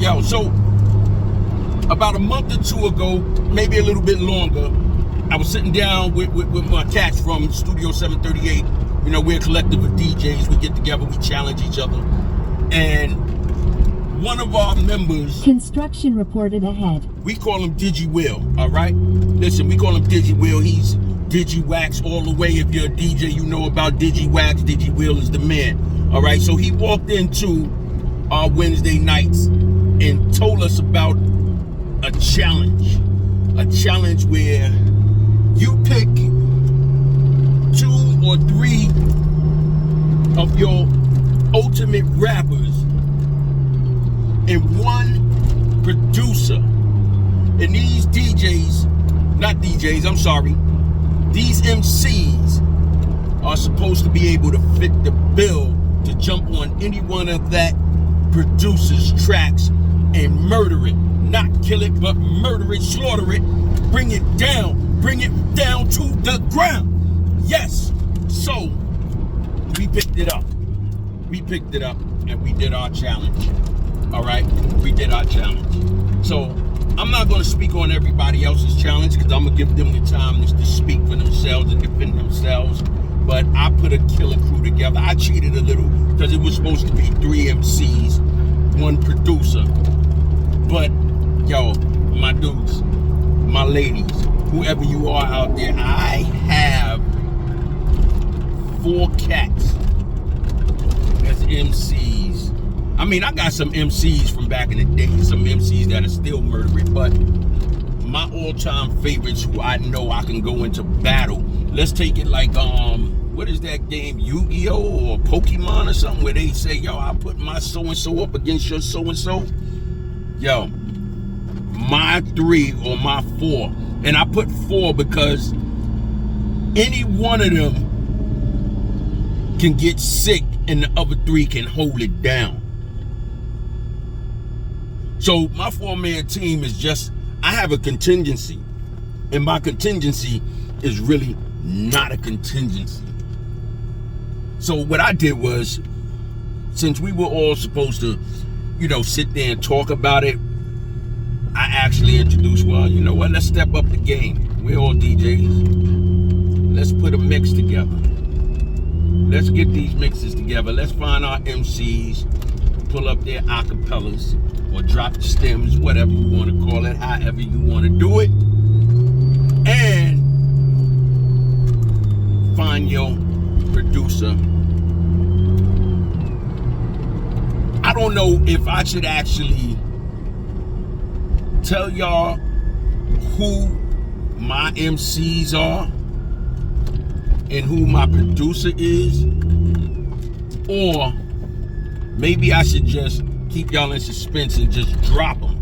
Yo, so about a month or two ago, maybe a little bit longer, I was sitting down with my cats from Studio 738. You know, we're a collective of DJs. We get together, we challenge each other. And one of our members... Construction reported ahead. We call him DigiWill, all right? Listen, we call him DigiWill. He's DigiWax all the way. If you're a DJ, you know about DigiWax. DigiWill is the man, all right? So he walked into our Wednesday nights and told us about a challenge where you pick 2 or 3 of your ultimate rappers and 1 producer. And these these MCs are supposed to be able to fit the bill to jump on any one of that producer's tracks and murder it. Not kill it, but murder it, slaughter it, bring it down to the ground. Yes. So we picked it up and we did our challenge. All right, we did our challenge. So I'm not going to speak on everybody else's challenge because I'm going to give them the time to speak for themselves and defend themselves. But I put a killer crew together. I cheated a little because it was supposed to be 3 MCs, 1 producer. But yo, my dudes, my ladies, whoever you are out there, I have 4 cats as MCs. I mean, I got some MCs from back in the day, some MCs that are still murdering, but my all-time favorites who I know I can go into battle. Let's take it like, what is that game, Yu-Gi-Oh or Pokemon or something, where they say, yo, I put my so-and-so up against your so-and-so. Yo, my 3 or my 4, and I put 4 because any one of them can get sick and the other 3 can hold it down. So my 4-man team is just, I have a contingency, and my contingency is really not a contingency. So what I did was, since we were all supposed to, you know, sit there and talk about it, I actually introduced, well, you know what, let's step up the game. We're all DJs. Let's put a mix together. Let's get these mixes together. Let's find our MCs, pull up their acapellas, or drop the stems, whatever you want to call it, however you want to do it. And find your producer. I don't know if I should actually tell y'all who my MCs are and who my producer is, or maybe I should just keep y'all in suspense and just drop them,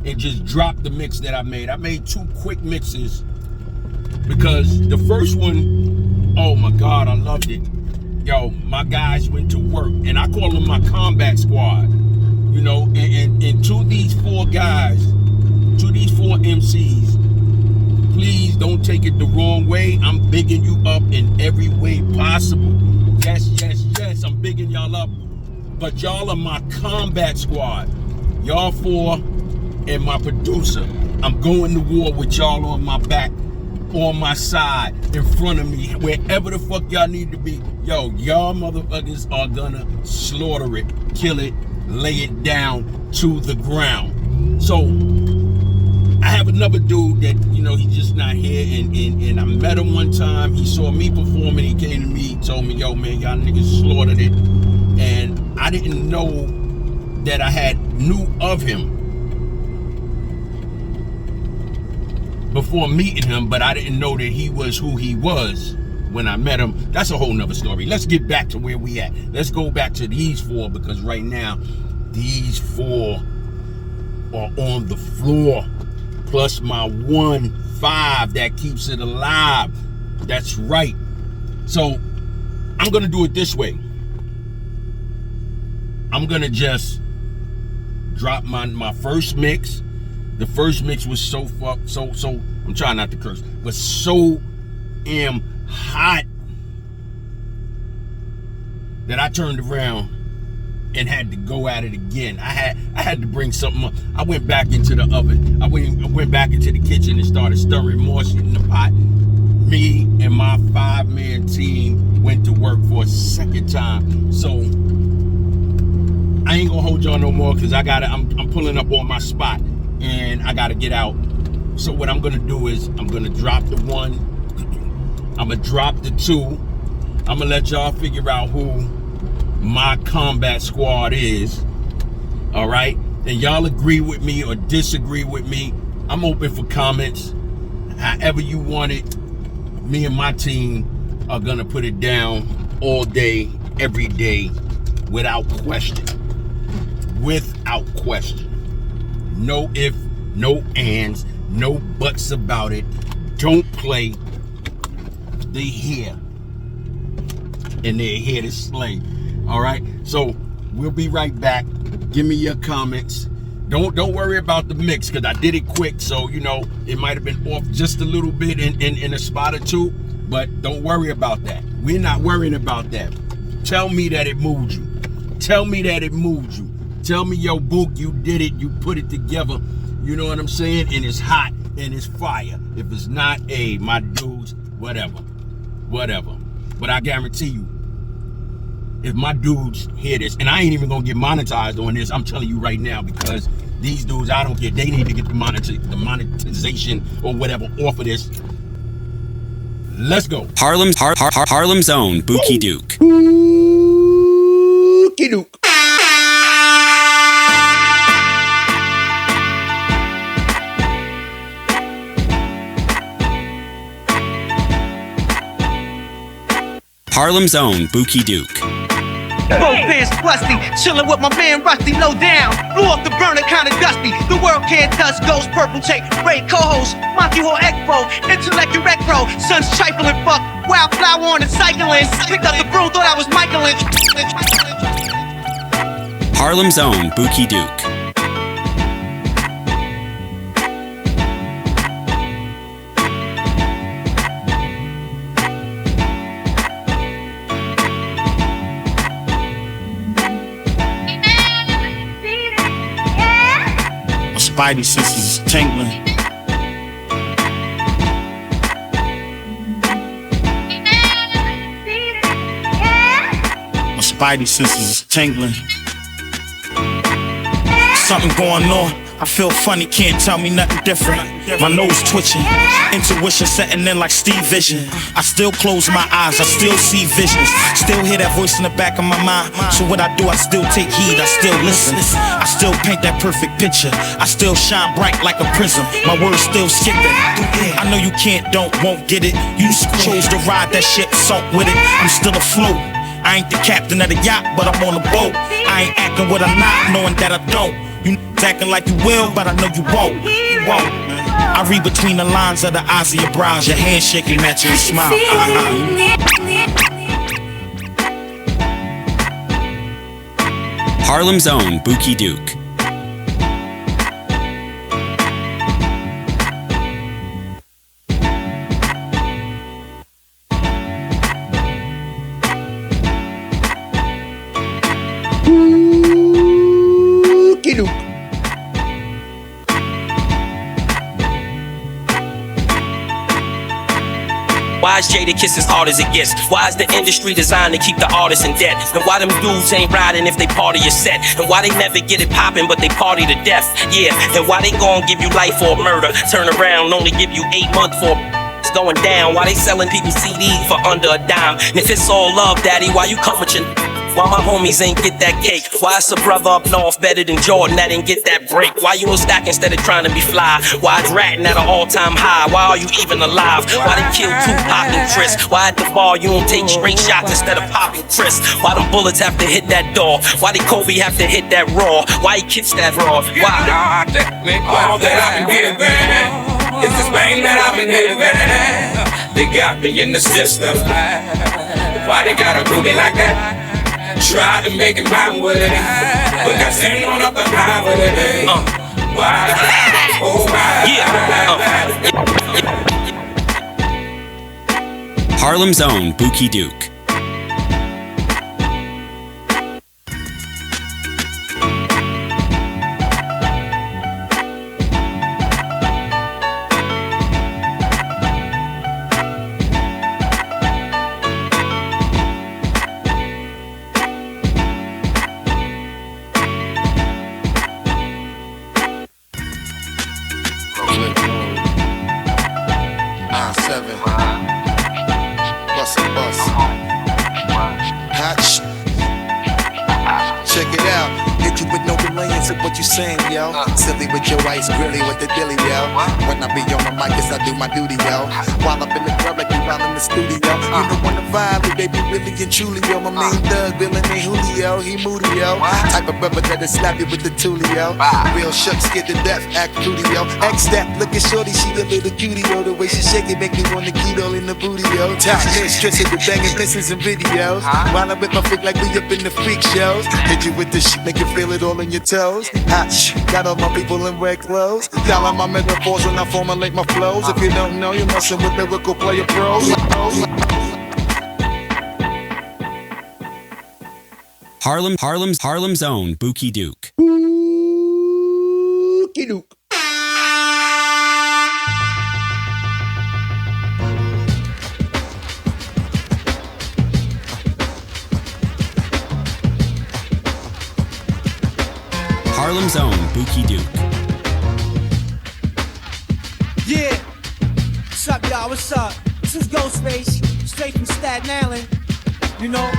and just drop the mix that I made. I made 2 quick mixes because the first one, oh my God, I loved it. Yo, my guys went to work, and I call them my combat squad, you know, and to these 4 guys, to these 4 MCs, please don't take it the wrong way. I'm bigging you up in every way possible. Yes, I'm bigging y'all up. But y'all are my combat squad. Y'all 4 and my producer. I'm going to war with y'all on my back, on my side, in front of me, wherever the fuck y'all need to be. Yo, y'all motherfuckers are gonna slaughter it, kill it, lay it down to the ground. So I have another dude that, you know, he's just not here, and I met him one time. He saw me performing. He came to me, he told me, yo, man, y'all niggas slaughtered it. And I didn't know that I knew of him before meeting him, but I didn't know that he was who he was when I met him. That's a whole nother story. Let's get back to where we at. Let's go back to these 4, because right now, these 4 are on the floor, plus my 1-5 that keeps it alive. That's right. So I'm gonna do it this way. I'm gonna just drop my first mix. The first mix was so I'm trying not to curse, but so hot that I turned around and had to go at it again. I had to bring something up. I went back into the oven. I went back into the kitchen and started stirring more shit in the pot. Me and my 5-man team went to work for a second time. So I ain't gonna hold y'all no more because I'm pulling up on my spot and I gotta get out. So what I'm gonna do is I'm gonna drop the 1, I'm gonna drop the 2, I'm gonna let y'all figure out who my combat squad is. All right, and y'all agree with me or disagree with me. I'm open for comments. However you want it, me and my team are gonna put it down all day, every day, without question. Without question. No if, no ands, no buts about it. Don't play. They here. And they're here to slay. All right? So we'll be right back. Give me your comments. Don't worry about the mix because I did it quick. So, you know, it might have been off just a little bit in a spot or two. But don't worry about that. We're not worrying about that. Tell me that it moved you. Tell me that it moved you. Tell me, yo, Buke, you did it. You put it together. You know what I'm saying? And it's hot and it's fire. If it's not, hey, my dudes, whatever. But I guarantee you, if my dudes hear this, and I ain't even gonna get monetized on this, I'm telling you right now, because these dudes, I don't care. They need to get the monetization or whatever off of this. Let's go. Harlem's own Buke Duke. Buke Duke. Harlem's own Buke Duke. Both pants busty, chillin' with my man Rusty, low down. Blew off the burner, kinda dusty. The world can't touch, ghost purple take. Great co-host, Monty Hall Expo, intellect and retro. Sun's trifling, fuck, wildflower on and cycling. Picked up the broom, thought I was Michelin. Harlem's own Buke Duke. Spidey senses is tingling. My spidey senses is tingling. Something going on. I feel funny, can't tell me nothing different. My nose twitching, intuition setting in like Steve Vision. I still close my eyes, I still see visions. Still hear that voice in the back of my mind. So what I do, I still take heed, I still listen. I still paint that perfect picture. I still shine bright like a prism. My words still skipping. I know you can't, don't, won't get it. You chose to ride that shit, salt with it. I'm still afloat. I ain't the captain of the yacht, but I'm on the boat. I ain't acting what I'm not, knowing that I don't. You acting like you will, but I know you won't. You won't. I read between the lines of the eyes of your brows. Your handshaking matching your smile. Harlem's own Buke Duke. Buke Duke. Why is Jada Kiss as hard as it gets? Why is the industry designed to keep the artists in debt? And why them dudes ain't riding if they party a set? And why they never get it poppin' but they party to death? Yeah, and why they gon' give you life for a murder? Turn around, only give you 8 months for it's going down. Why they selling people CDs for under a dime? And if it's all love, daddy, why you comforting? Why my homies ain't get that cake? Why it's a brother up north better than Jordan that didn't get that break? Why you on stack instead of trying to be fly? Why it's ratting at an all-time high? Why are you even alive? Why they kill Tupac and Chris? Why at the bar you don't take straight shots instead of popping Chris? Why them bullets have to hit that door? Why did Kobe have to hit that raw? Why he kissed that raw? Why? All that I've been giving is this pain that I've been living. They got me in the system. Why they gotta do me like that? Try to make it mine with it, but got sitting on up the high with it. Why? Oh why? Harlem's own Buke Duke. Bust a bus. Hot sh. Check it out. Hit you with no delayance of what you saying, yo. Silly with your ice, grilly with the dilly, yo. When I be on my mic, yes, I do my duty, yo. While I'm in the club, like you while in the studio. You know when the vibe, baby, really and truly, yo. My main thug, Bill and Julio, he moody, yo. Type of brother that'll slap you with the tulio. Real shook, scared to death, act fruity, yo. X that, look at shorty, she a little cutie, yo. The way she shake it make me want the keto in the booty, yo. Top mistress hit the banging pistons and videos. While I whip my freak like we up in the freak shows. Hit you with the shit, make you feel it all in your toes. Hot sh, got all my people in red clothes. Y'all on my metaphors when I formulate my flows. If you don't know, you're messing with lyrical player pros. Harlem's own Buke Duke. Buke Duke. Harlem's own Buke Duke. Yeah. What's up, y'all? What's up? This is Ghostface, straight from Staten Island. You know,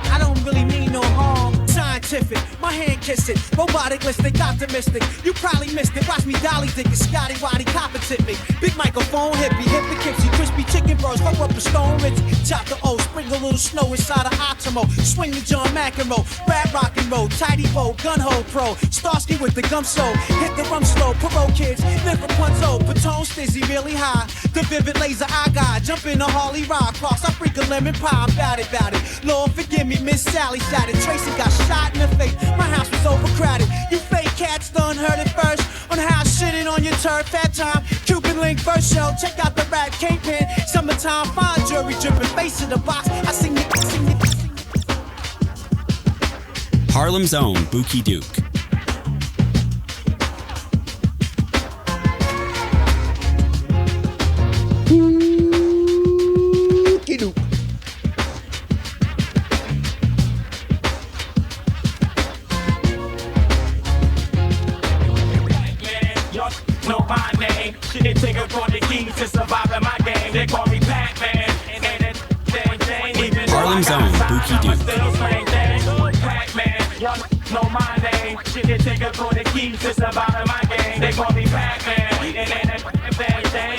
I don't really mean no harm. Scientific, my hand kiss it. Robotic-listic, optimistic. You probably missed it. Watch me dolly dick it. Scotty Waddy competent me. Big microphone, hippie, hippie, kipsy, crispy chicken burst. Fuck up a stone rinse. Chop the O, sprinkle a little snow inside of Optimo. Swing the John McEnroe. Rap rock and roll. Tidy bow, gun hole pro. Starsky with the gum soul. Hit the rum slow. Parole kids. Live for punzo. Patone stizzy really high. The vivid laser eye guy. Jump in a Harley ride. Cross. I freak a lemon pie. I'm bout it. Lord forgive me, Miss Sally shouted. Tracy got shot in the face. My house was overcrowded. You fake cats done heard it first. On how I shitted on your turf. That time. Cupid Link first show. Check out the rap kingpin. Summertime fine jury dripping. Face in the box. I sing it. Harlem's own Buke Duke. Buke Duke. Know my name. Shit, take up on the keys to survive in my game. They call me Pac-Man. Harlem's own Buke Duke. Pac-Man, y'all know my name. Shit, they take up on the keys to survive in my game. They call me Pac-Man.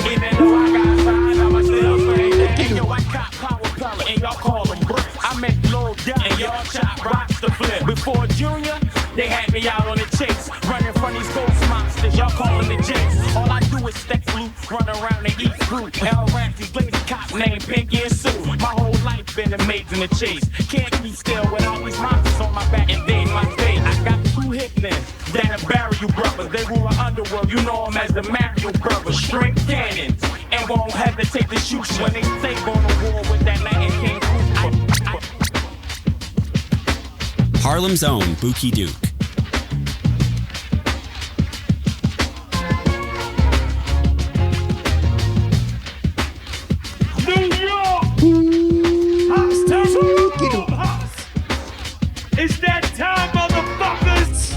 Even though I got signed, I'ma still play that. Yo, I cop power pellet and y'all call them bricks. I make low down and y'all chop rocks to flip. Before Junior, they had me out on the chase. Running from these ghost monsters, y'all calling the Jakes. All I do is stack loot, run around and eat fruit. El Raffy, Blazy cop named Pinky and Sue. My whole life been amazing to chase. Can't keep still with all these monsters on my back and in my face. I got 2 hitmen that'll bury you brothers. They rule the underworld, you know them as the Mario brothers. String cannons, and won't hesitate to shoot when they say go to war with that Latin King. Harlem's own Buke Duke. New York! It's that time, motherfuckers!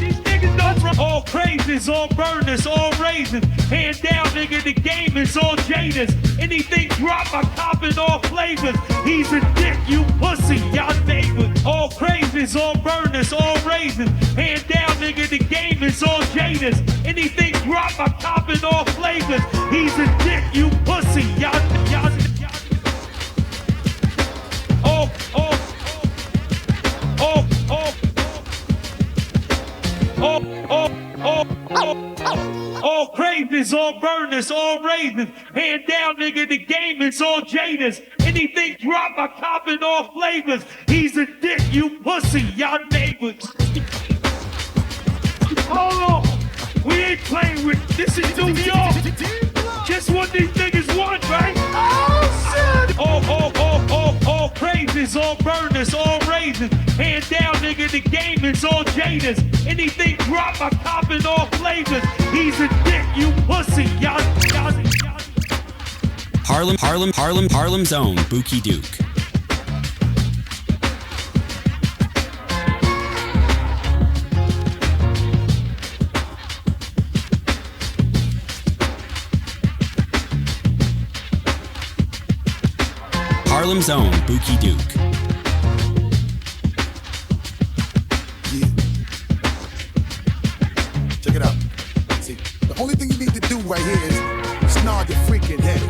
These niggas don't run. All praises, all burners, all raisins. Hand down, nigga, the game is all jaders. Anything drop, I cop in all flavors. He's a dick, you pussy, y'all neighbors. All praises, all burners, all raisins. Hand down, nigga, the game is all jaders. Anything drop, I cop in all flavors. He's a dick, you pussy, y'all. All cravings, all burners, all raisins. Hand down, nigga, the game is all jaders. Anything drop, I cop in all flavors. He's a dick, you pussy, y'all neighbors. Hold on, we ain't playing with this is New York. Just what these niggas want, right? Oh shit! All cravings, all burners, all raisins. Hand down, nigga, the game is all jaders. Anything drop, I cop in all flavors. He's a dick, you pussy, y'all. Harlem's own Buke Duke. Harlem's own Buke Duke. Yeah. Check it out. See, the only thing you need to do right here is nod your freaking head.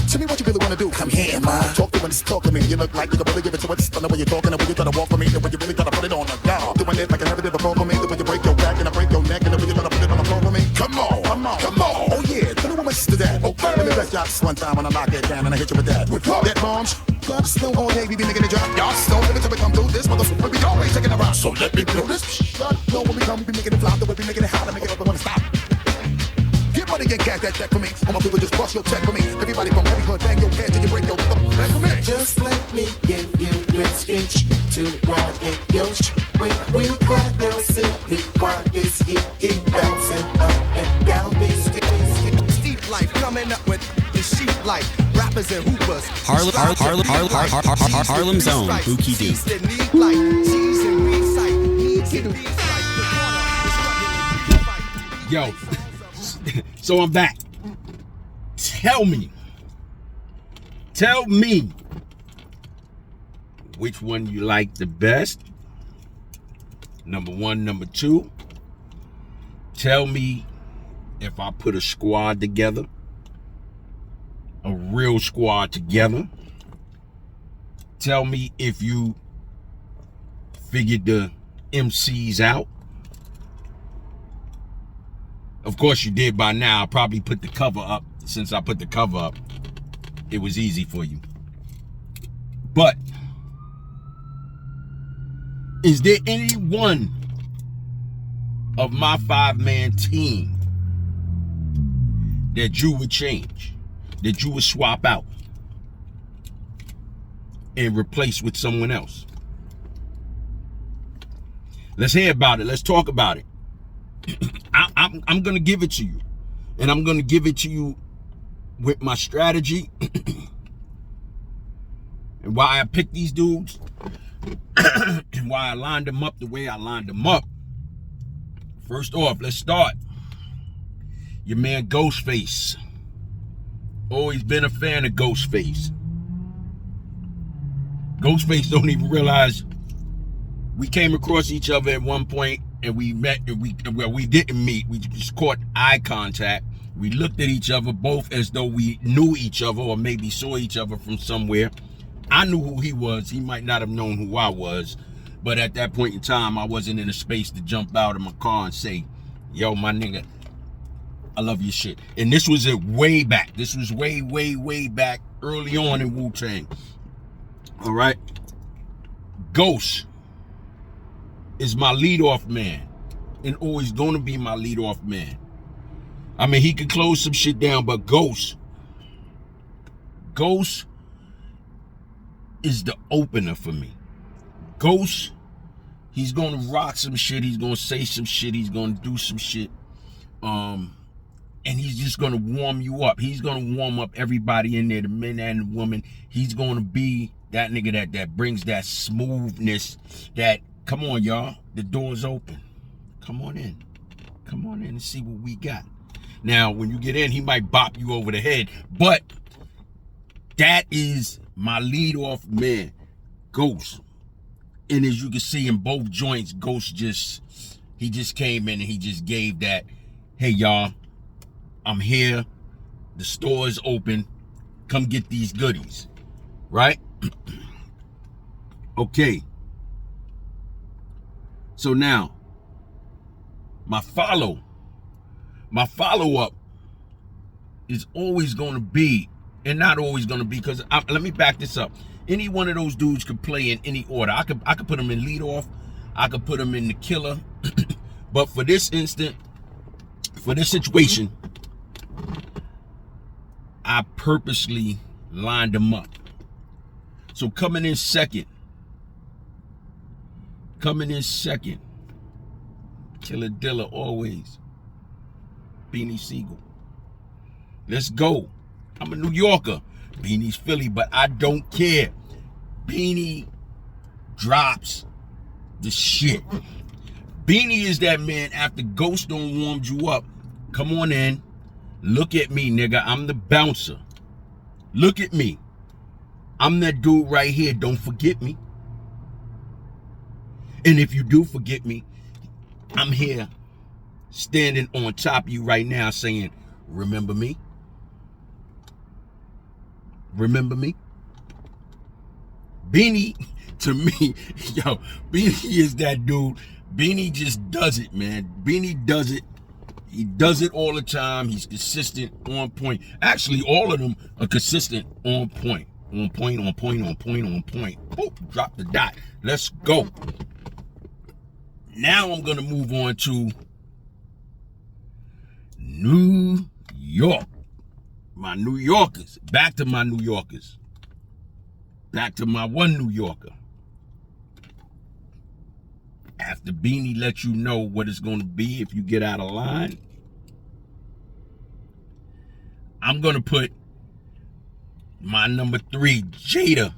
Tell me what you really want to do. Come here, man. Talk to when it's talk to me. You look like you can really give it to us. I know when you're talking, the way you try to walk for me, the way you really try to put it on the dog. Doing it like I never did before for me. The way you break your back and I break your neck, and the way you try to put it on the floor for me. Come on, come on, come on. Oh yeah, tell me what my sister that. Okay, let me bless y'all this one time when I knock it down and I hit you with that. With that bombs. God still all day we be making it drop. Y'all still every time we come through this motherfucker, we be always taking a rock. So let me blow this. God know when we come, we be making it flop. The way we making it hot and make it up and wanna stop. Get money and cash that check for me. All my people just bust your check for me. Everybody from every hood, bang your head till you break your back for me. Just let me give you your speech to ride in your street. We got no city, why is he bouncing up and down these streets? Steep life coming up with the sheep life. Rappers and hoopers. Harlem's own Buke Duke. Yo, so I'm back. Tell me which one you like the best. Number one, number two. Tell me if I put a squad together, a real squad together. Tell me if you figured the MCs out. Of course you did by now. I probably put the cover up. Since I put the cover up, it was easy for you. But is there any one of my 5-man team that you would change, that you would swap out and replace with someone else? Let's hear about it. Let's talk about it. I'm going to give it to you. And I'm going to give it to you with my strategy and why I picked these dudes and why I lined them up the way I lined them up. First off, let's start. Your man Ghostface. Always been a fan of Ghostface. Ghostface don't even realize we came across each other at one point and we met, and we didn't meet. We just caught eye contact. We looked at each other both as though we knew each other or maybe saw each other from somewhere. I knew who he was. He might not have known who I was. But at that point in time, I wasn't in a space to jump out of my car and say, yo, my nigga, I love your shit. And this was way back. This was way, way, way back early on in Wu-Tang. All right? Ghost is my leadoff man and always going to be my leadoff man. I mean, he could close some shit down, but Ghost is the opener for me. Ghost, he's going to rock some shit. He's going to say some shit. He's going to do some shit. And he's just going to warm you up. He's going to warm up everybody in there, the men and the women. He's going to be that nigga that brings that smoothness, that, come on, y'all, the door's open. Come on in. Come on in and see what we got. Now, when you get in, he might bop you over the head, but that is my lead-off man, Ghost. And as you can see in both joints, Ghost he just came in and he just gave that, hey, y'all, I'm here. The store is open. Come get these goodies, right? Okay. So now, my follow-up is always going to be, and not always going to be, because let me back this up. Any one of those dudes could play in any order. I could put them in lead off. I could put them in the killer. But for this instant, for this situation, I purposely lined them up. So coming in second, Killer Dilla always, Beanie Siegel. Let's go. I'm a New Yorker. Beanie's Philly, but I don't care. Beanie drops the shit. Beanie is that man after Ghost done warmed you up. Come on in. Look at me, nigga. I'm the bouncer. Look at me. I'm that dude right here. Don't forget me. And if you do forget me, I'm here standing on top of you right now saying, remember me? Remember me? Beanie, to me, yo, Beanie is that dude. Beanie just does it, man. Beanie does it. He does it all the time. He's consistent, on point. Actually, all of them are consistent, on point. On point, on point, on point, on point. Boop, drop the dot. Let's go. Now I'm going to move on to New York. My New Yorkers. Back to my New Yorkers. Back to my one New Yorker. After Beanie lets you know what it's going to be if you get out of line, I'm going to put my number 3, Jada.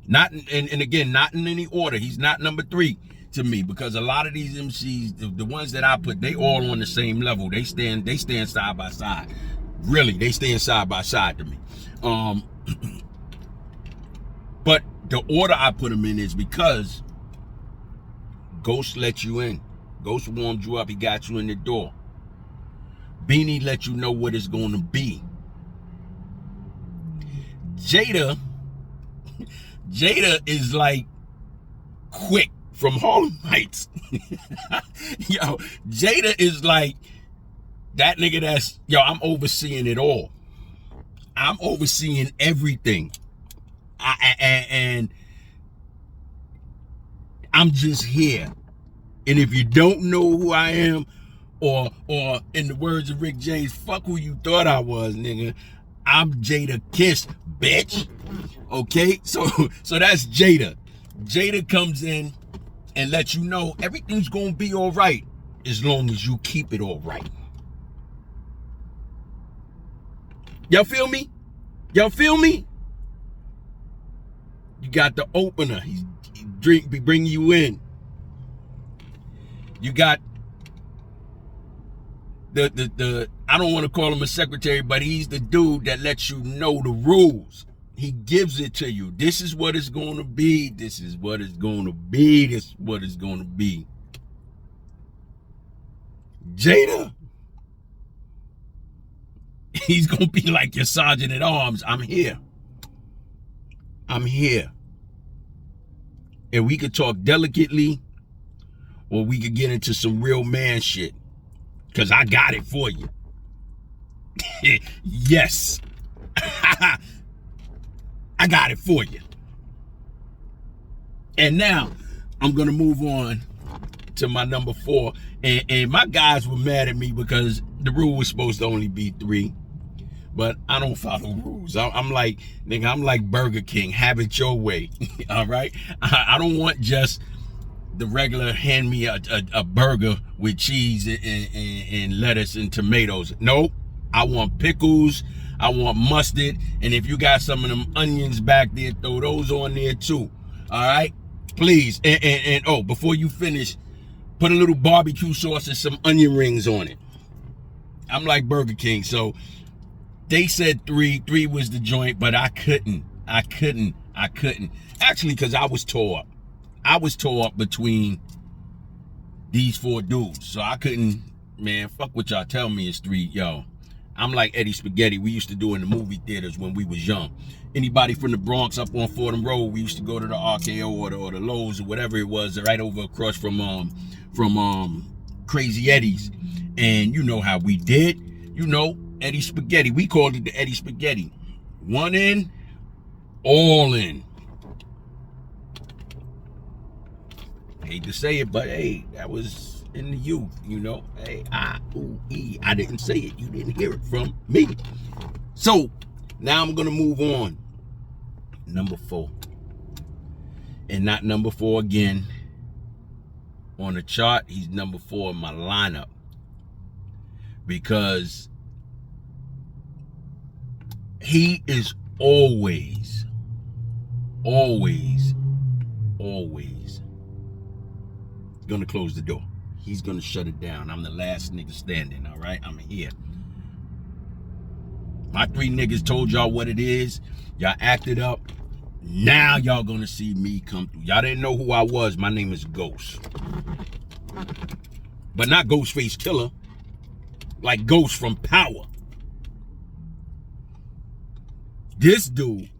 Not and again, not in any order. He's not number 3 to me, because a lot of these MCs, the ones that I put, they all on the same level. They stand side by side. Really, they stand side by side to me. But the order I put them in is because Ghost let you in. Ghost warmed you up. He got you in the door. Beanie let you know what it's going to be. Jada is like Quick from Harlem Heights. Yo, Jada is like that nigga that's, yo, I'm overseeing it all. I'm overseeing everything. And I'm just here. And if you don't know who I am, or in the words of Rick James, fuck who you thought I was, nigga. I'm Jada Kiss, bitch. Okay? So that's Jada. Jada comes in and lets you know everything's gonna be all right as long as you keep it all right. Y'all feel me? Y'all feel me? You got the opener. He be bringing you in. You got the I don't want to call him a secretary, but he's the dude that lets you know the rules. He gives it to you. This is what it's going to be. This is what it's going to be. This is what it's going to be. Jada. He's going to be like your sergeant at arms. I'm here. I'm here. And we could talk delicately, or we could get into some real man shit. Because I got it for you. Yes. I got it for you. And now I'm going to move on to my number 4. And my guys were mad at me because the rule was supposed to only be 3. But I don't follow rules. I'm like, nigga, I'm like Burger King. Have it your way. All right? I don't want just the regular hand me a burger with cheese and lettuce and tomatoes. Nope. I want pickles. I want mustard. And if you got some of them onions back there, throw those on there too. All right? Please. And oh, before you finish, put a little barbecue sauce and some onion rings on it. I'm like Burger King. So they said 3. 3 was the joint, but I couldn't. Actually, because I was tore up. I was tore up between these 4 dudes. So I couldn't, man, fuck what y'all tell me it's 3. Yo, I'm like Eddie Spaghetti. We used to do in the movie theaters when we was young. Anybody from the Bronx up on Fordham Road, we used to go to the RKO or the Lowe's or whatever it was, right over across from Crazy Eddie's. And you know how we did. You know, Eddie Spaghetti. We called it the Eddie Spaghetti. 1 in, all in. Hate to say it, but hey, that was in the youth, you know. Hey, I didn't say it. You didn't hear it from me. So now I'm gonna move on. Number 4, and not number 4 again on the chart. He's number 4 in my lineup because he is always gonna close the door. He's gonna shut it down. I'm the last nigga standing, all right? I'm here. My 3 niggas told y'all what it is. Y'all acted up. Now y'all gonna see me come through. Y'all didn't know who I was. My name is Ghost. But not Ghostface Killer. Like Ghost from Power. This dude,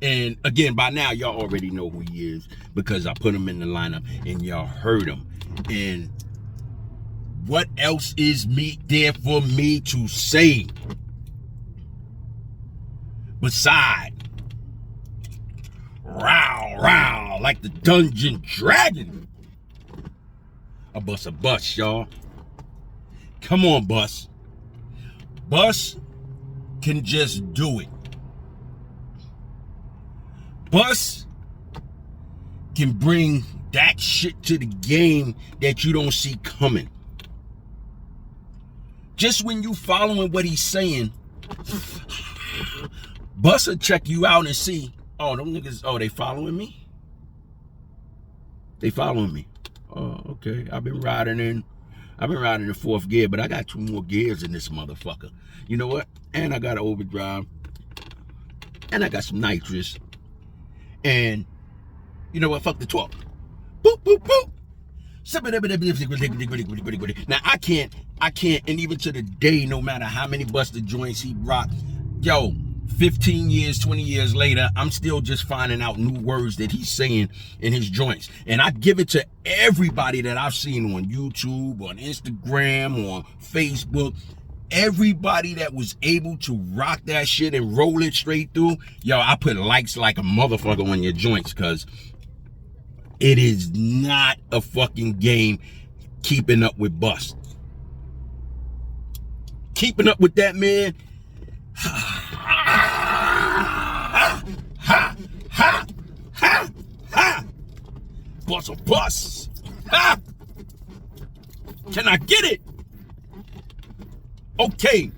and again, by now y'all already know who he is because I put him in the lineup and y'all heard him. And what else is there for me to say beside row, row, like the Dungeon Dragon? A bus, y'all. Come on, Bus. Bus can just do it. Bus can bring that shit to the game that you don't see coming. Just when you following what he's saying, Bus will check you out and see, oh, them niggas, oh, they following me? They following me. Oh, okay. I've been riding in fourth gear, but I got 2 more gears in this motherfucker. You know what? And I got an overdrive. And I got some nitrous. And you know what? Fuck the torque. Boop, boop, boop. Now I can't, and even to the day, no matter how many busted joints he rocked, yo, 15 years, 20 years later, I'm still just finding out new words that he's saying in his joints. And I give it to everybody that I've seen on YouTube, on Instagram, on Facebook. Everybody that was able to rock that shit and roll it straight through, yo, I put likes like a motherfucker on your joints, because it is not a fucking game keeping up with Bust. Keeping up with that man. Bust a bus. Ha! Can I get it? Okay.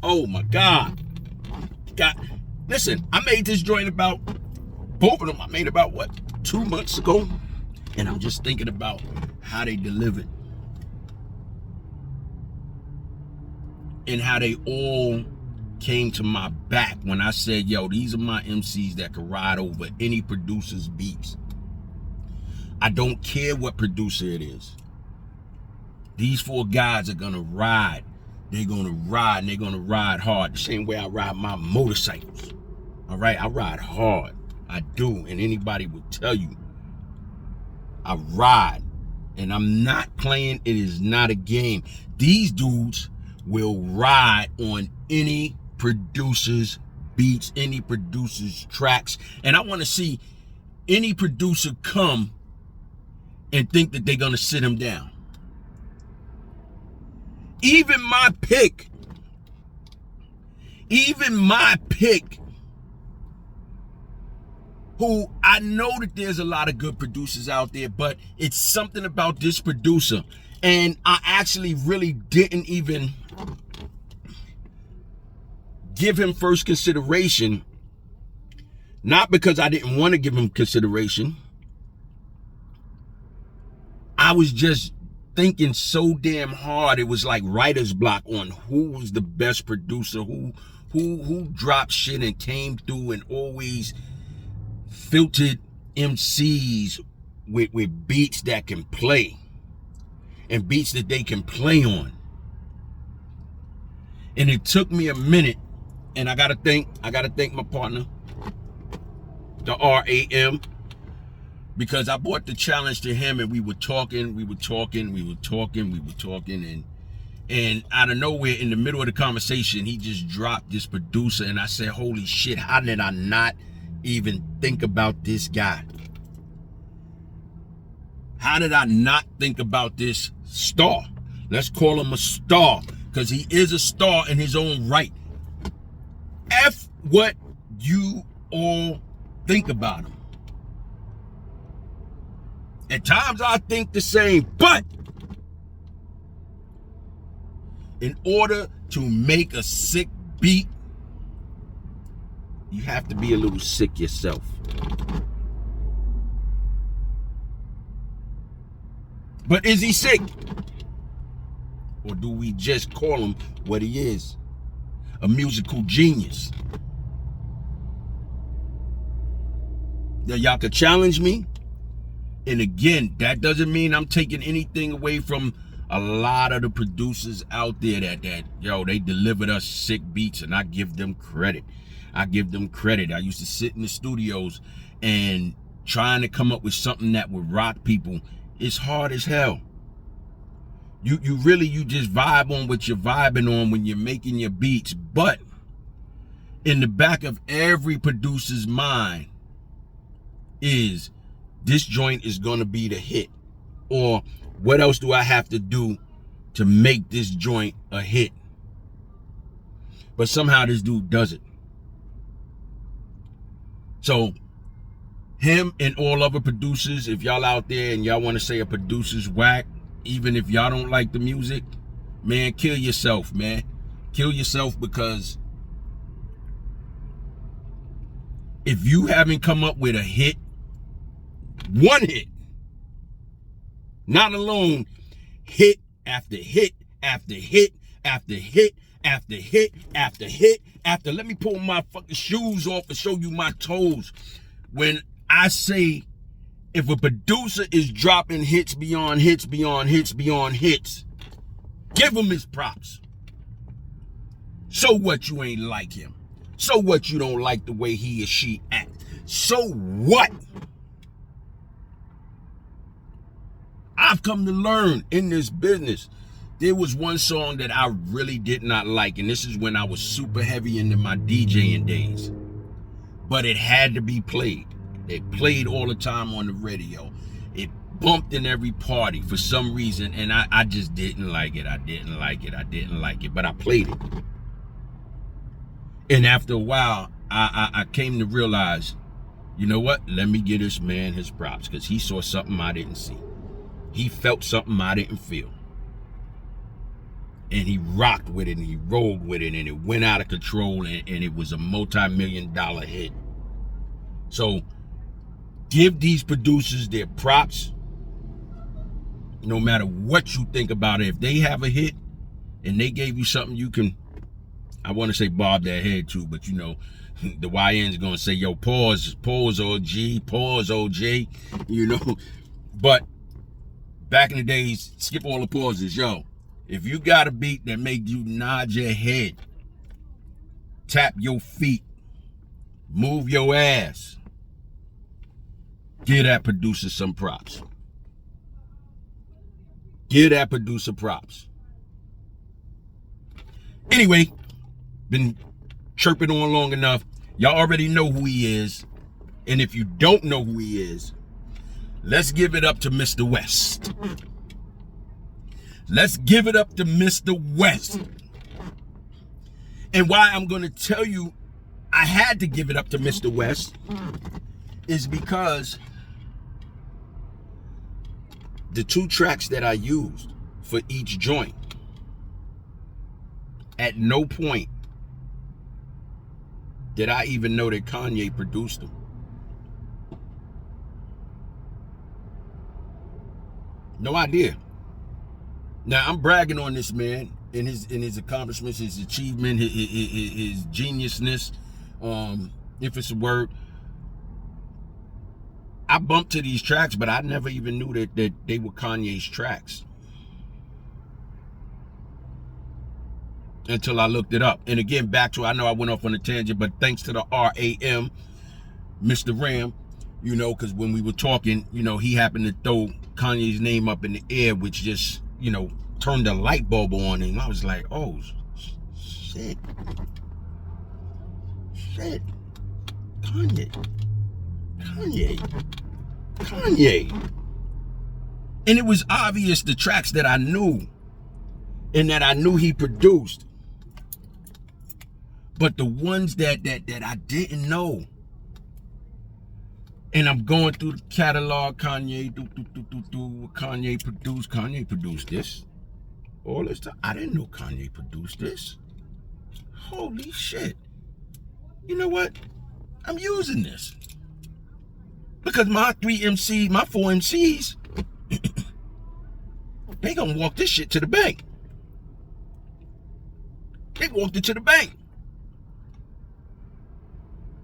Oh my God. Listen, I made this joint about, both of them I made about, what, 2 months ago? And I'm just thinking about how they delivered. And how they all came to my back when I said, yo, these are my MCs that can ride over any producer's beats. I don't care what producer it is. These 4 guys are gonna ride. They're gonna ride, and they're gonna ride hard. The same way I ride my motorcycles. All right, I ride hard. I do, and anybody will tell you. I ride, and I'm not playing. It is not a game. These dudes will ride on any producer's beats, any producer's tracks. And I want to see any producer come and think that they're going to sit him down. Even my pick, who I know that there's a lot of good producers out there, but it's something about this producer. And I actually really didn't even give him first consideration, not because I didn't want to give him consideration. I was just thinking so damn hard. It was like writer's block on who was the best producer, who dropped shit and came through and always filtered MCs with beats that can play and beats that they can play on. And it took me a minute, and I gotta thank my partner, the RAM, because I brought the challenge to him, and we were talking, and out of nowhere, in the middle of the conversation, he just dropped this producer, and I said, holy shit, how did I not even think about this guy? How did I not think about this star? Let's call him a star, because he is a star in his own right. F what you all think about him. At times I think the same, but in order to make a sick beat, you have to be a little sick yourself. But is he sick? Or do we just call him what he is? a musical genius. Now y'all could challenge me. And again, that doesn't mean I'm taking anything away from a lot of the producers out there that they delivered us sick beats, and I give them credit. I used to sit in the studios and trying to come up with something that would rock people. It's hard as hell. You just vibe on what you're vibing on when you're making your beats. But in the back of every producer's mind is, this joint is gonna be the hit. Or what else do I have to do to make this joint a hit? But somehow this dude does it. So him and all other producers, if y'all out there and y'all want to say a producer's whack, even if y'all don't like the music, man, kill yourself, man. Kill yourself, because if you haven't come up with a hit, one hit, not alone hit after hit after hit after hit after hit after hit after, let me pull my fucking shoes off and show you my toes. When I say, if a producer is dropping hits beyond hits beyond hits beyond hits, give him his props. So what you ain't like him? So what you don't like the way he or she act? So what? I've come to learn in this business. There was one song that I really did not like, and this is when I was super heavy into my DJing days. But it had to be played. They played all the time on the radio. It bumped in every party for some reason, and I just didn't like it. I didn't like it, but I played it. And after a while, I came to realize, you know what? Let me give this man his props, because he saw something I didn't see. He felt something I didn't feel. And he rocked with it, and he rolled with it, and it went out of control, and it was a multi-million-dollar hit. So give these producers their props. No matter what you think about it, if they have a hit and they gave you something you can, I want to say bob that head too, but you know, the YN's gonna say, yo, pause OG, pause OJ, you know. But back in the days, skip all the pauses, yo. If you got a beat that make you nod your head, tap your feet, move your ass, give that producer some props. Give that producer props. Anyway, been chirping on long enough. Y'all already know who he is. And if you don't know who he is, let's give it up to Mr. West. Let's give it up to Mr. West. And why I'm going to tell you I had to give it up to Mr. West is because the 2 tracks that I used for each joint, at no point did I even know that Kanye produced them. No idea. Now I'm bragging on this man in his accomplishments, his achievement, his geniusness, if it's a word. I bumped to these tracks, but I never even knew that they were Kanye's tracks until I looked it up. And again, back to, I know I went off on a tangent, but thanks to the RAM, Mr. Ram, you know, because when we were talking, you know, he happened to throw Kanye's name up in the air, which just, you know, turned the light bulb on, and I was like, oh, shit. Kanye. And it was obvious the tracks that I knew and that I knew he produced. But the ones that I didn't know. And I'm going through the catalog, Kanye produced this. All this time. I didn't know Kanye produced this. Holy shit. You know what? I'm using this. Because my 4 MCs, they gonna walk this shit to the bank. They walked it to the bank.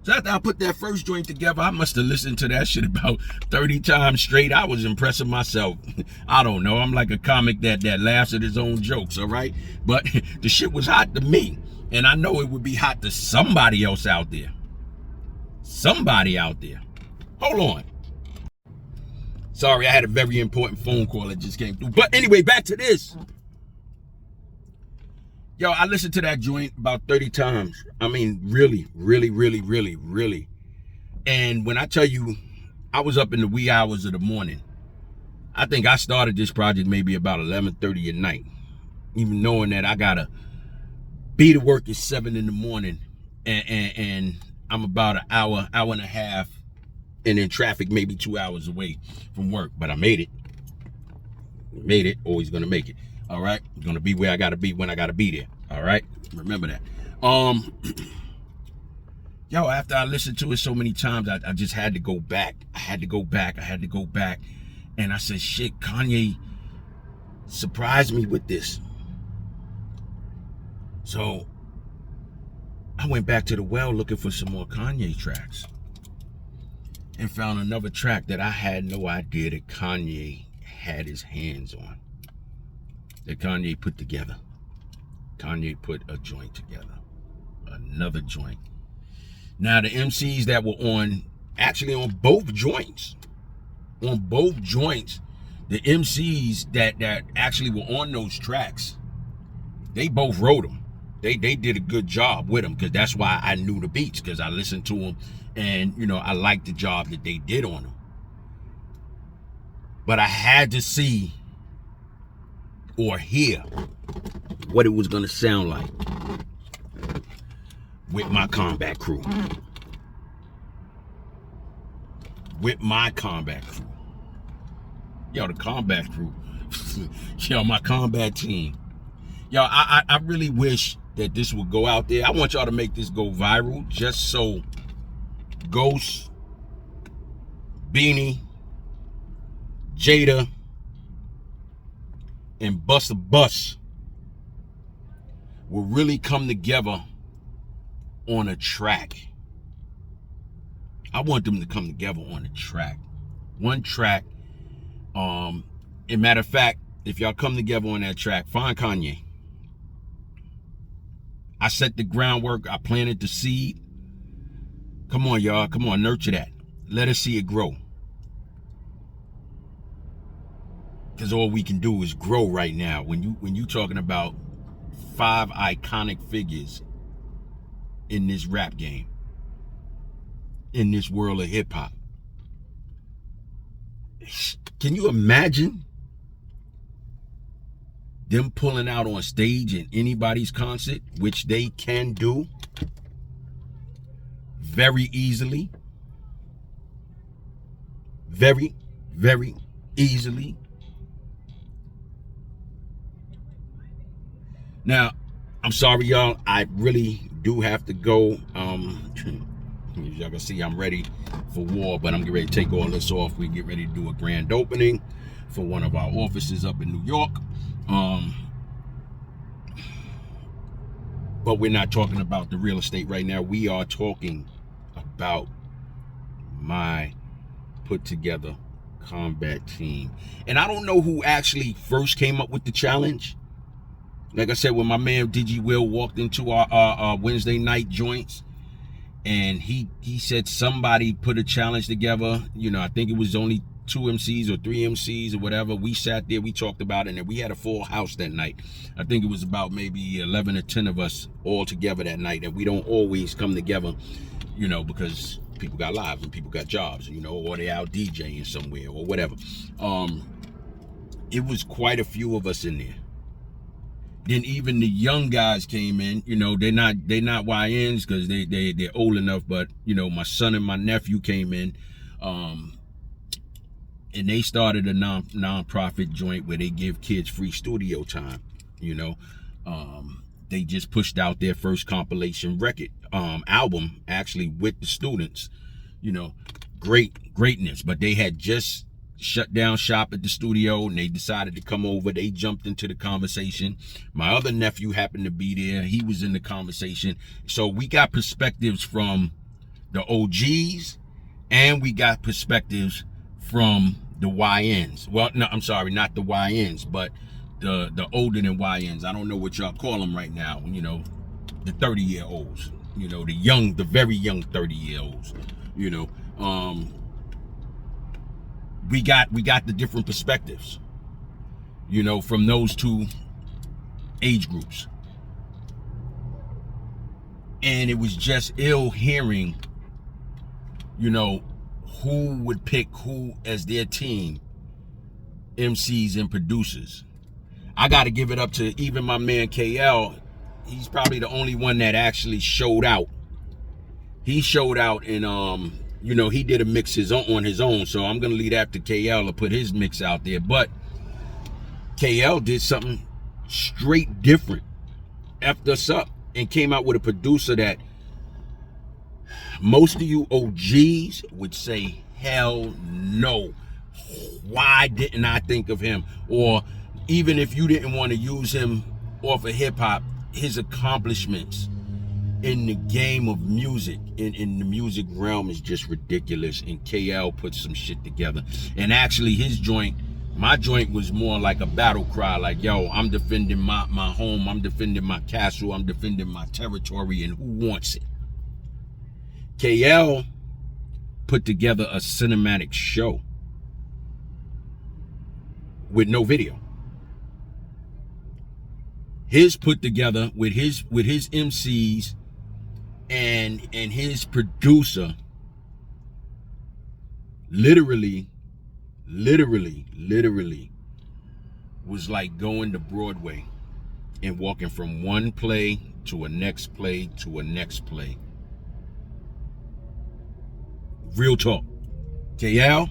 So after I put that first joint together, I must have listened to that shit about 30 times straight. I was impressing myself. I don't know. I'm like a comic that laughs at his own jokes, all right? But the shit was hot to me. And I know it would be hot to somebody else out there. Somebody out there. Hold on. Sorry, I had a very important phone call that just came through. But anyway, back to this. Yo, I listened to that joint about 30 times. I mean, really. And when I tell you, I was up in the wee hours of the morning. I think I started this project maybe about 11:30 at night. Even knowing that I gotta be to work at 7 in the morning. And I'm about an hour and a half, and in traffic maybe 2 hours away from work. But I made it. Always gonna make it. All right, I'm gonna be where I gotta be when I gotta be there. All right, remember that. Yo, after I listened to it so many times, I just had to go back. I had to go back, and I said, shit, Kanye surprised me with this. So I went back to the well looking for some more Kanye tracks, and found another track that I had no idea that Kanye had his hands on. That Kanye put together. Kanye put a joint together. Another joint. Now the MCs that were on both joints. On both joints, the MCs that actually were on those tracks, they both wrote them. They did a good job with them, because that's why I knew the beats, because I listened to them, and I liked the job that they did on them. But I had to see or hear what it was gonna sound like with my combat crew. Yo, the combat crew. Yo, my combat team. Yo, I really wish that this would go out there. I want y'all to make this go viral, just so Ghost, Beanie, Jada, and Busta Bus will really come together on a track. I want them to come together on a track. One track. As a matter of fact, if y'all come together on that track, find Kanye. I set the groundwork. I planted the seed. Come on, y'all. Come on, nurture that. Let us see it grow. Because all we can do is grow right now. When you talking about 5 iconic figures in this rap game, in this world of hip hop, can you imagine them pulling out on stage in anybody's concert, which they can do very easily, very easily? Now, I'm sorry, y'all. I really do have to go. As y'all can see, I'm ready for war, but I'm getting ready to take all this off. We get ready to do a grand opening for one of our offices up in New York. But we're not talking about the real estate right now. We are talking about my put together combat team. And I don't know who actually first came up with the challenge. Like I said, when my man DG Will walked into our Wednesday night joints, and he said somebody put a challenge together. I think it was only 2 MCs or 3 MCs or whatever. We sat there, we talked about it, and we had a full house that night. I think it was about maybe 11 or 10 of us all together that night. And we don't always come together, because people got lives and people got jobs, or they out DJing somewhere or whatever. It was quite a few of us in there. Then even the young guys came in. They're not YNs because they're old enough. But my son and my nephew came in, and they started a non-profit joint where they give kids free studio time. They just pushed out their first compilation record album actually with the students. Greatness. But they had just shut down shop at the studio, and they decided to come over. They jumped into the conversation. My other nephew happened to be there. He was in the conversation. So we got perspectives from the OGs, and we got perspectives from the YNs. Well, no, I'm sorry, not the YNs, but the older than YNs. I don't know what y'all call them right now, you know, the 30-year-olds, you know, the very young 30-year-olds, you know. We got the different perspectives, you know, from those two age groups. And it was just ill hearing, you know, who would pick who as their team, MCs and producers. I got to give it up to even my man KL. He's probably the only one that actually showed out. He showed out and, you know, he did a mix on his own. So I'm going to leave that to KL to put his mix out there. But KL did something straight different. Effed us up and came out with a producer that most of you OGs would say, hell no. Why didn't I think of him? Or even if you didn't want to use him off of hip hop, his accomplishments in the game of music, in the music realm is just ridiculous. And KL put some shit together. And actually his joint, my joint was more like a battle cry, like, yo, I'm defending my home, I'm defending my castle, I'm defending my territory, and who wants it? KL put together a cinematic show with no video. His put together with his MCs and his producer literally was like going to Broadway and walking from one play to a next play to a next play. Real talk. KL,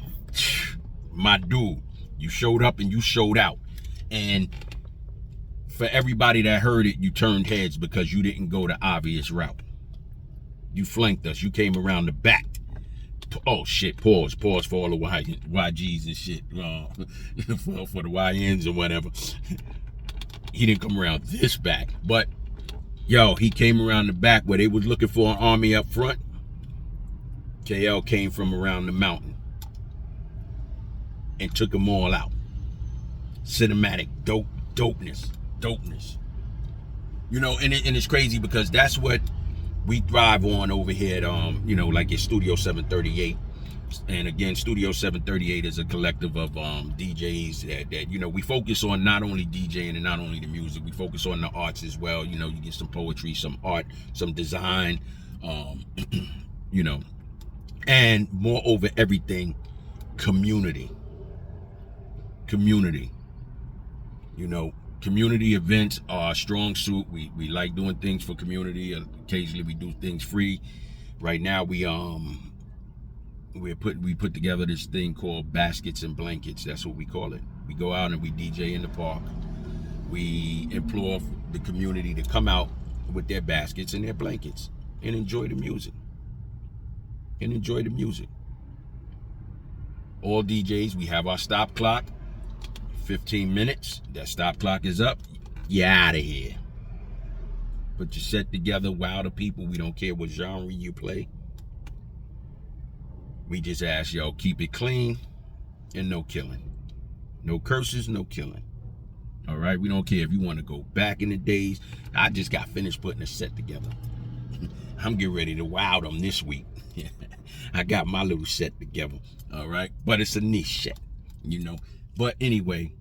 my dude, you showed up and you showed out. And for everybody that heard it, you turned heads because you didn't go the obvious route. You flanked us. You came around the back. Oh shit, pause for all the YGs and shit, for the YNs or whatever. He didn't come around this back, but yo, he came around the back where they was looking for an army up front. KL came from around the mountain and took them all out. Cinematic dopeness. You know, and it's crazy because that's what we thrive on over here at, you know, like at Studio 738. And again, Studio 738 is a collective of DJs that, you know, we focus on not only DJing and not only the music, we focus on the arts as well. You know, you get some poetry, some art, some design, you know, and moreover everything, community. You know, community events are a strong suit. We like doing things for community. Occasionally we do things free. Right now we put together this thing called Baskets and Blankets. That's what we call it. We go out and we DJ in the park. We implore the community to come out with their baskets and their blankets and enjoy the music. All DJs, we have our stop clock. 15 minutes, that stop clock is up, you're out of here. Put your set together, wow the people. We don't care what genre you play. We just ask y'all, keep it clean and no killing. No curses, no killing. All right, we don't care if you want to go back in the days. I just got finished putting a set together. I'm getting ready to wow them this week. I got my little set together, all right? But it's a niche set, you know. But anyway,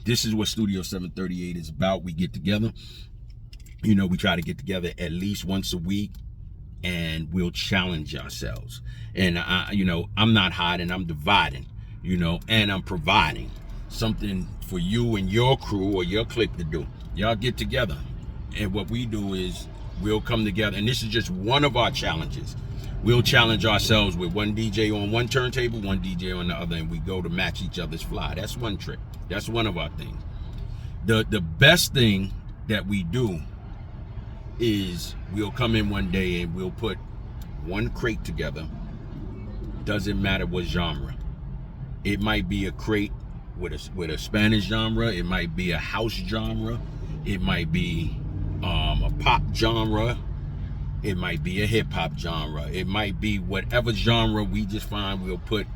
this is what Studio 738 is about. We get together. You know, we try to get together at least once a week and we'll challenge ourselves. And, you know, I'm not hiding, I'm dividing, you know, and I'm providing something for you and your crew or your clique to do. Y'all get together. And what we do is we'll come together. And this is just one of our challenges. We'll challenge ourselves with one DJ on one turntable, one DJ on the other, and we go to match each other's fly. That's one trick. That's one of our things. The best thing that we do is we'll come in one day and we'll put one crate together. Doesn't matter what genre. It might be a crate with a Spanish genre. It might be a house genre. It might be a pop genre. It might be a hip hop genre. It might be whatever genre we just find. We'll put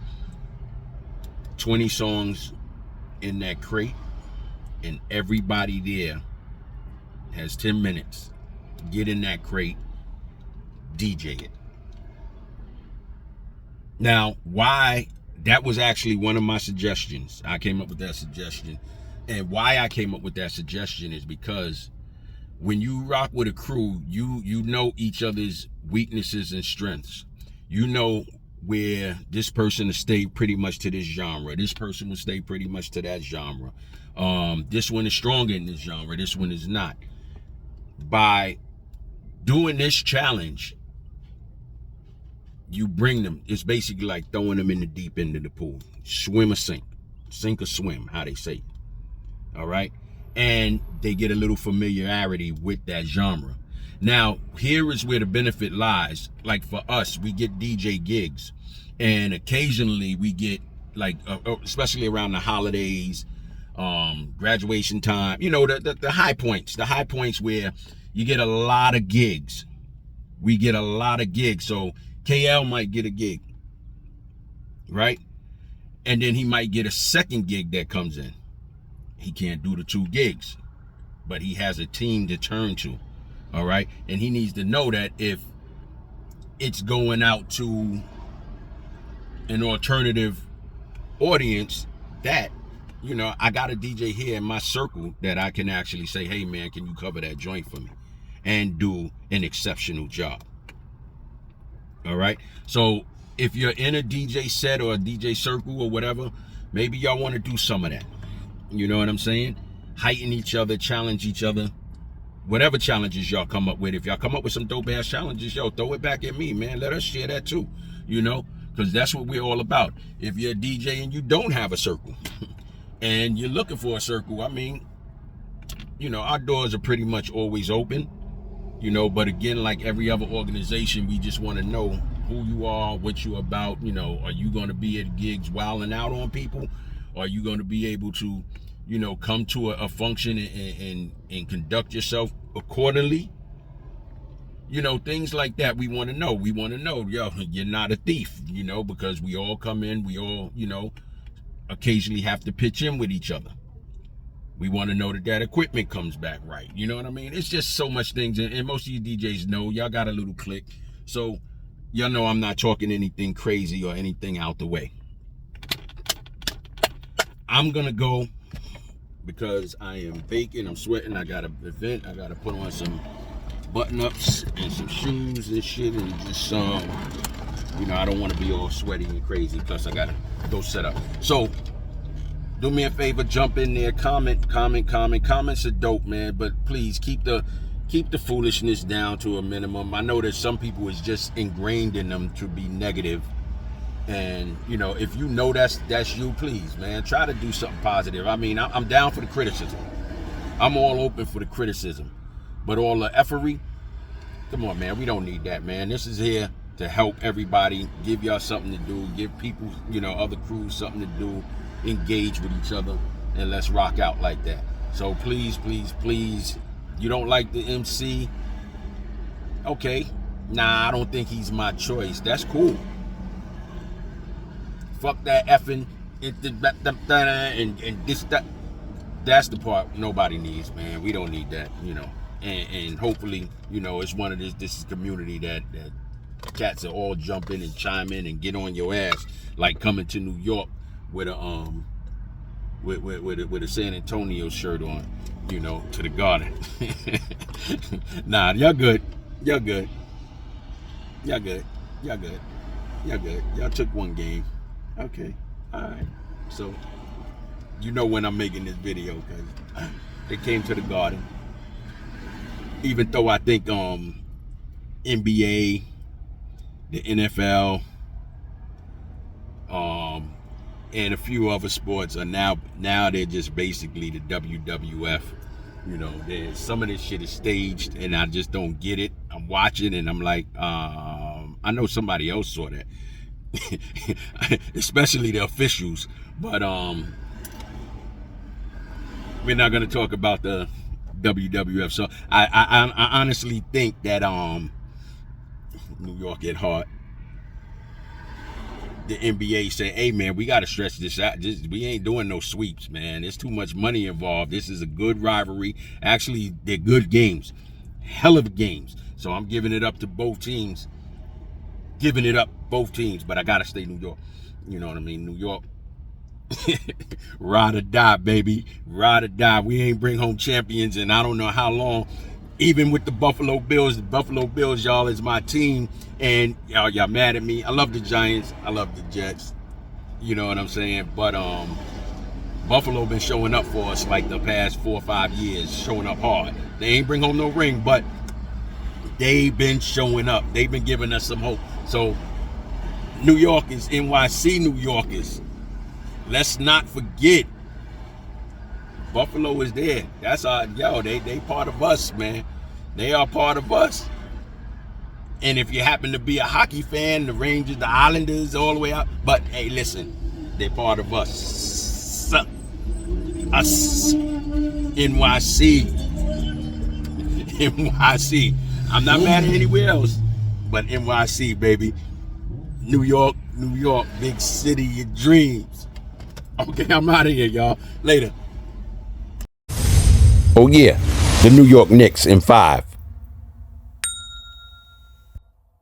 20 songs in that crate, and everybody there has 10 minutes. Get in that crate, DJ it. Now, why? That was actually one of my suggestions. I came up with that suggestion. And why I came up with that suggestion is because when you rock with a crew, you know each other's weaknesses and strengths. You know where this person will stay pretty much to this genre. This person will stay pretty much to that genre. This one is stronger in this genre. This one is not. By doing this challenge, you bring them. It's basically like throwing them in the deep end of the pool. Swim or sink. Sink or swim, how they say. All right? And they get a little familiarity with that genre. Now, here is where the benefit lies. Like for us, we get DJ gigs, and occasionally we get like, especially around the holidays, graduation time, you know, the high points where you get a lot of gigs. We get a lot of gigs. So KL might get a gig, right? And then he might get a second gig that comes in. He can't do the 2 gigs, but he has a team to turn to, all right? And he needs to know that if it's going out to an alternative audience, that, you know, I got a DJ here in my circle that I can actually say, hey, man, can you cover that joint for me? And do an exceptional job, all right? So if you're in a DJ set or a DJ circle or whatever, maybe y'all want to do some of that. You know what I'm saying? Heighten each other, challenge each other. Whatever challenges y'all come up with. If y'all come up with some dope ass challenges, yo, throw it back at me, man. Let us share that too. You know? Because that's what we're all about. If you're a DJ and you don't have a circle and you're looking for a circle, I mean, you know, our doors are pretty much always open. You know, but again, like every other organization, we just want to know who you are, what you're about. You know, are you going to be at gigs wilding out on people? Are you going to be able to, you know, come to a function and conduct yourself accordingly? You know, things like that we want to know. We want to know, yo, you're not a thief, you know, because we all come in, we all, you know, occasionally have to pitch in with each other. We want to know that equipment comes back right. You know what I mean? It's just so much things. And most of you DJs know, y'all got a little click. So y'all know I'm not talking anything crazy or anything out the way. I'm going to go because I am baking. I'm sweating. I got an event. I got to put on some button-ups and some shoes and shit. And just, you know, I don't want to be all sweaty and crazy. Plus, I got to go set up. So, do me a favor. Jump in there. Comment. Comments are dope, man. But please, keep the foolishness down to a minimum. I know that some people is just ingrained in them to be negative. And, you know, if you know that's you, please, man, try to do something positive. I mean, I'm down for the criticism. I'm all open for the criticism. But all the effery, come on, man, we don't need that, man. This is here to help everybody, give y'all something to do, give people, you know, other crews something to do, engage with each other, and let's rock out like that. So please, you don't like the MC? Okay. Nah, I don't think he's my choice. That's cool. Fuck that effing and this, that. That's the part nobody needs, man. We don't need that, you know. And hopefully, you know, it's one of this community that cats are all jump in and chime in and get on your ass, like coming to New York with a with a San Antonio shirt on, you know, to the Garden. Nah, y'all good. Y'all took one game. Okay, all right. So, you know when I'm making this video, because they came to the Garden. Even though I think NBA, the NFL, and a few other sports are now they're just basically the WWF. You know, some of this shit is staged, and I just don't get it. I'm watching, and I'm like, I know somebody else saw that. Especially the officials, but we're not going to talk about the WWF. So I honestly think that New York at heart. The NBA say, hey man, we got to stretch this out. We ain't doing no sweeps, man. There's too much money involved. This is a good rivalry. Actually, they're good games. Hell of games. So I'm giving it up to both teams. But I got to stay New York. You know what I mean? New York. Ride or die, baby. Ride or die. We ain't bring home champions in I don't know how long. Even with the Buffalo Bills, y'all, is my team. And y'all mad at me. I love the Giants. I love the Jets. You know what I'm saying? But Buffalo been showing up for us like the past 4 or 5 years, showing up hard. They ain't bring home no ring, but they've been showing up. They've been giving us some hope. So New Yorkers, NYC New Yorkers, let's not forget Buffalo is there. That's they part of us, man. They are part of us. And if you happen to be a hockey fan, the Rangers, the Islanders, all the way up. But hey, listen, they're part of us. Us. NYC. NYC. I'm not mad at anywhere else, but NYC, baby. New York, big city of dreams. Okay, I'm out of here, y'all. Later. Oh yeah, the New York Knicks in 5.